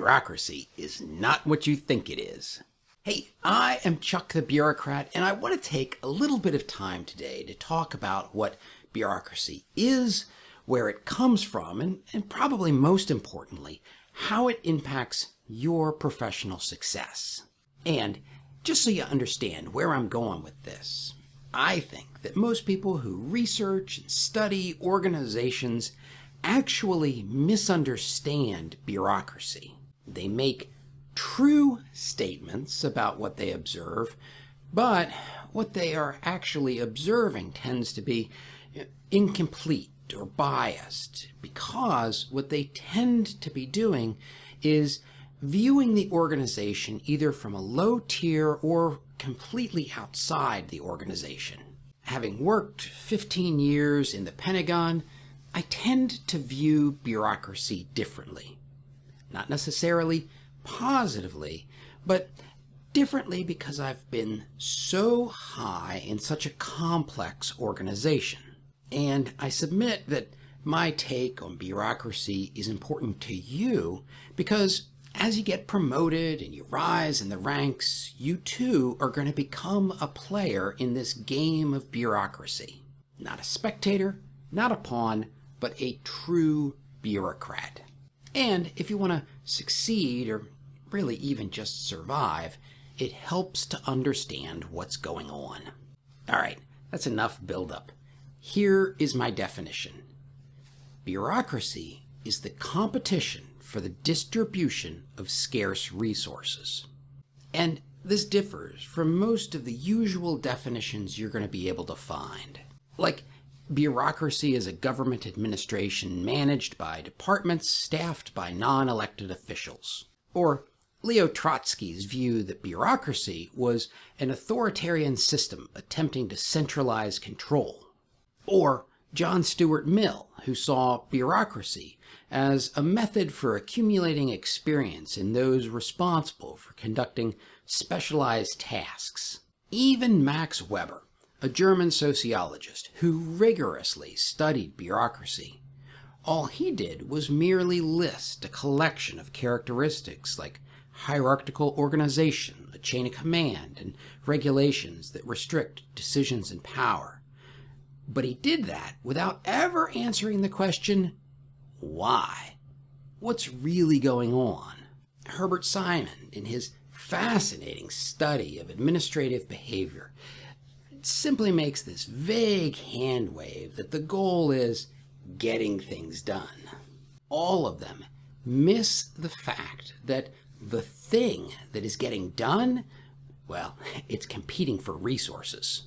Bureaucracy is not what you think it is. Hey, I am Chuck the Bureaucrat, and I want to take a little bit of time today to talk about what bureaucracy is, where it comes from, and probably most importantly, how it impacts your professional success. And just so you understand where I'm going with this, I think that most people who research and study organizations actually misunderstand bureaucracy. They make true statements about what they observe, but what they are actually observing tends to be incomplete or biased, because what they tend to be doing is viewing the organization either from a low tier or completely outside the organization. Having worked 15 years in the Pentagon, I tend to view bureaucracy differently. Not necessarily positively, but differently because I've been so high in such a complex organization. And I submit that my take on bureaucracy is important to you because as you get promoted and you rise in the ranks, you too are going to become a player in this game of bureaucracy. Not a spectator, not a pawn, but a true bureaucrat. And if you want to succeed, or really even just survive, it helps to understand what's going on. All right, that's enough build-up. Here is my definition. Bureaucracy is the competition for the distribution of scarce resources. And this differs from most of the usual definitions you're going to be able to find. Like, bureaucracy is a government administration managed by departments staffed by non-elected officials. Or Leo Trotsky's view that bureaucracy was an authoritarian system attempting to centralize control. Or John Stuart Mill, who saw bureaucracy as a method for accumulating experience in those responsible for conducting specialized tasks. Even Max Weber, a German sociologist who rigorously studied bureaucracy, all he did was merely list a collection of characteristics like hierarchical organization, a chain of command, and regulations that restrict decisions and power. But he did that without ever answering the question, why? What's really going on? Herbert Simon, in his fascinating study of administrative behavior, simply makes this vague hand wave that the goal is getting things done. All of them miss the fact that the thing that is getting done, well, it's competing for resources.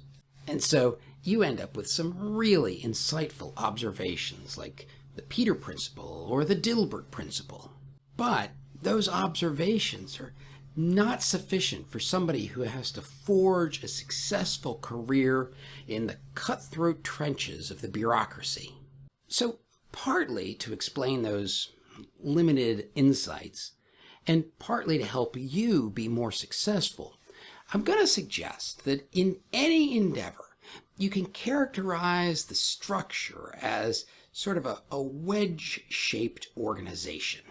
And so you end up with some really insightful observations like the Peter Principle or the Dilbert Principle. But those observations are not sufficient for somebody who has to forge a successful career in the cutthroat trenches of the bureaucracy. So, partly to explain those limited insights, and partly to help you be more successful, I'm going to suggest that in any endeavor, you can characterize the structure as sort of a wedge-shaped organization.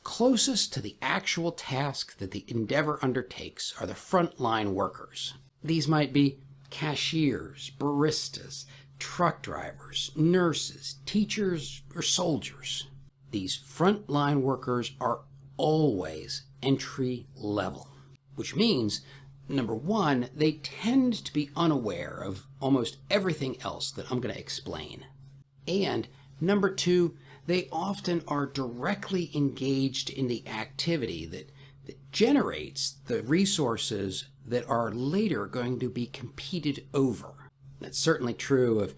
Closest to the actual task that the endeavor undertakes are the frontline workers. These might be cashiers, baristas, truck drivers, nurses, teachers, or soldiers. These frontline workers are always entry level, which means, number one, they tend to be unaware of almost everything else that I'm going to explain. And number two, they often are directly engaged in the activity that generates the resources that are later going to be competed over. That's certainly true of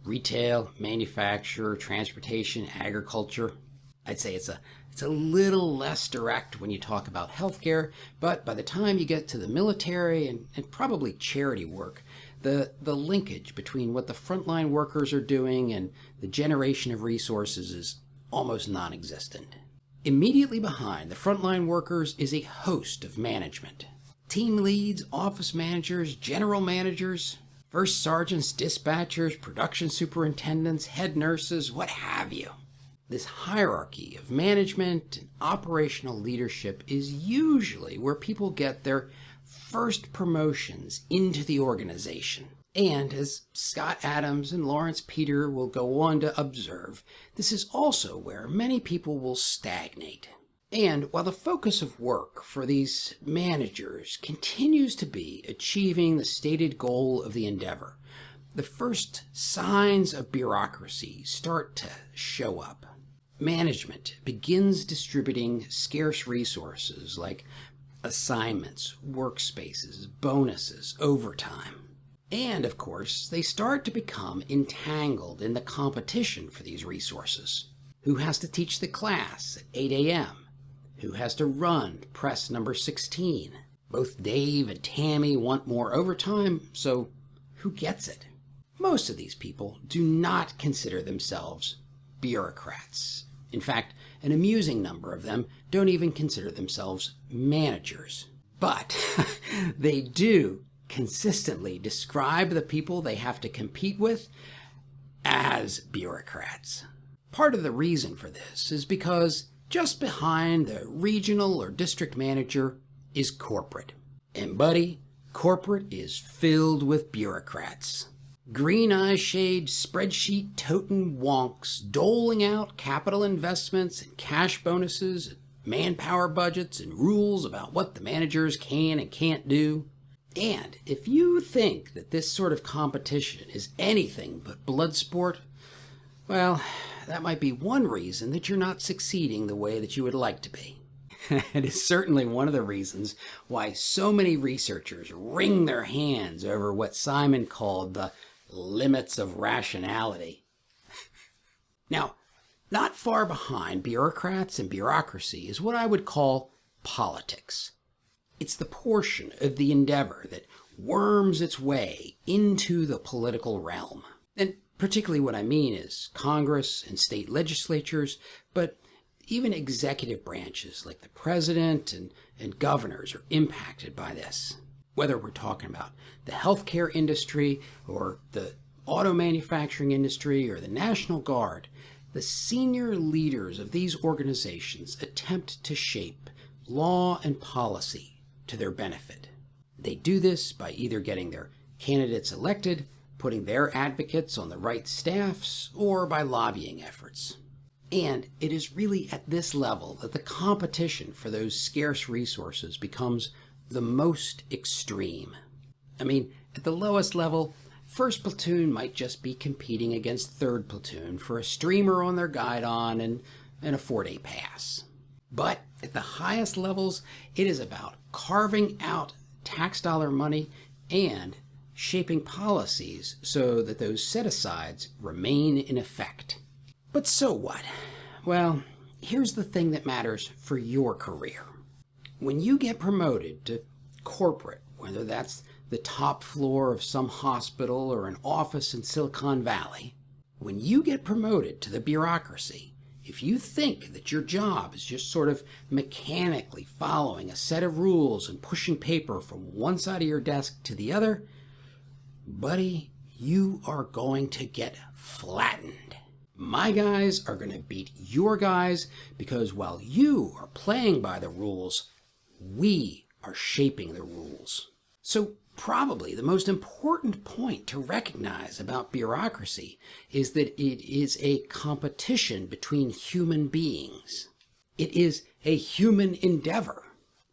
retail, manufacture, transportation, agriculture. I'd say it's a little less direct when you talk about healthcare, but by the time you get to the military and probably charity work, the linkage between what the frontline workers are doing and the generation of resources is almost non-existent. Immediately behind the frontline workers is a host of management. Team leads, office managers, general managers, first sergeants, dispatchers, production superintendents, head nurses, what have you. This hierarchy of management and operational leadership is usually where people get their first promotions into the organization. And as Scott Adams and Lawrence Peter will go on to observe, this is also where many people will stagnate. And while the focus of work for these managers continues to be achieving the stated goal of the endeavor, the first signs of bureaucracy start to show up. Management begins distributing scarce resources like assignments, workspaces, bonuses, overtime. And, of course, they start to become entangled in the competition for these resources. Who has to teach the class at 8 a.m.? Who has to run press number 16? Both Dave and Tammy want more overtime, so who gets it? Most of these people do not consider themselves bureaucrats. In fact, an amusing number of them don't even consider themselves managers. But they do consistently describe the people they have to compete with as bureaucrats. Part of the reason for this is because just behind the regional or district manager is corporate. And buddy, corporate is filled with bureaucrats. Green-eye shade, spreadsheet-toting wonks doling out capital investments and cash bonuses, and manpower budgets and rules about what the managers can and can't do. And if you think that this sort of competition is anything but blood sport, well, that might be one reason that you're not succeeding the way that you would like to be. It is certainly one of the reasons why so many researchers wring their hands over what Simon called the limits of rationality. Now, not far behind bureaucrats and bureaucracy is what I would call politics. It's the portion of the endeavor that worms its way into the political realm. And particularly what I mean is Congress and state legislatures, but even executive branches like the president and governors are impacted by this. Whether we're talking about the healthcare industry or the auto manufacturing industry or the National Guard, the senior leaders of these organizations attempt to shape law and policy to their benefit. They do this by either getting their candidates elected, putting their advocates on the right staffs, or by lobbying efforts. And it is really at this level that the competition for those scarce resources becomes the most extreme. I mean, at the lowest level, first platoon might just be competing against third platoon for a streamer on their guidon and a 4-day pass. But at the highest levels, it is about carving out tax dollar money and shaping policies so that those set-asides remain in effect. But so what? Well, here's the thing that matters for your career. When you get promoted to corporate, whether that's the top floor of some hospital or an office in Silicon Valley, when you get promoted to the bureaucracy, if you think that your job is just sort of mechanically following a set of rules and pushing paper from one side of your desk to the other, buddy, you are going to get flattened. My guys are going to beat your guys because while you are playing by the rules, we are shaping the rules. So probably the most important point to recognize about bureaucracy is that it is a competition between human beings. It is a human endeavor.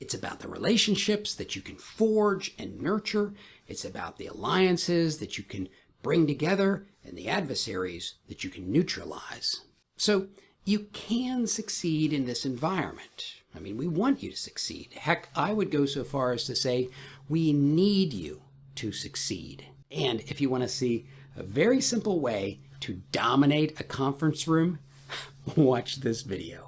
It's about the relationships that you can forge and nurture. It's about the alliances that you can bring together and the adversaries that you can neutralize. So you can succeed in this environment. I mean, we want you to succeed. Heck, I would go so far as to say we need you to succeed. And if you want to see a very simple way to dominate a conference room, watch this video.